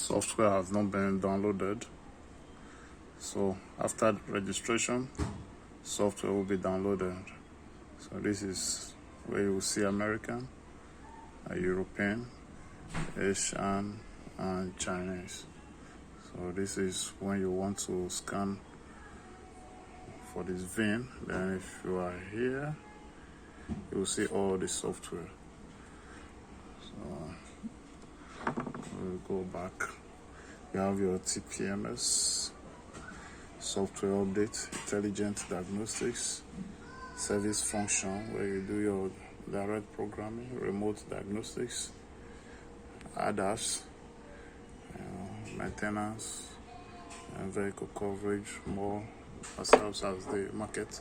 software has not been downloaded. So after registration, software will be downloaded. So this is where you will see American, European, Asian, and Chinese. So this is when you want to scan for this vein. Then if you are here, you will see all the software. So we'll go back. You have your TPMS, software update, intelligent diagnostics, service function where you do your direct programming, remote diagnostics, ADAS, maintenance, and vehicle coverage, more ourselves as the market.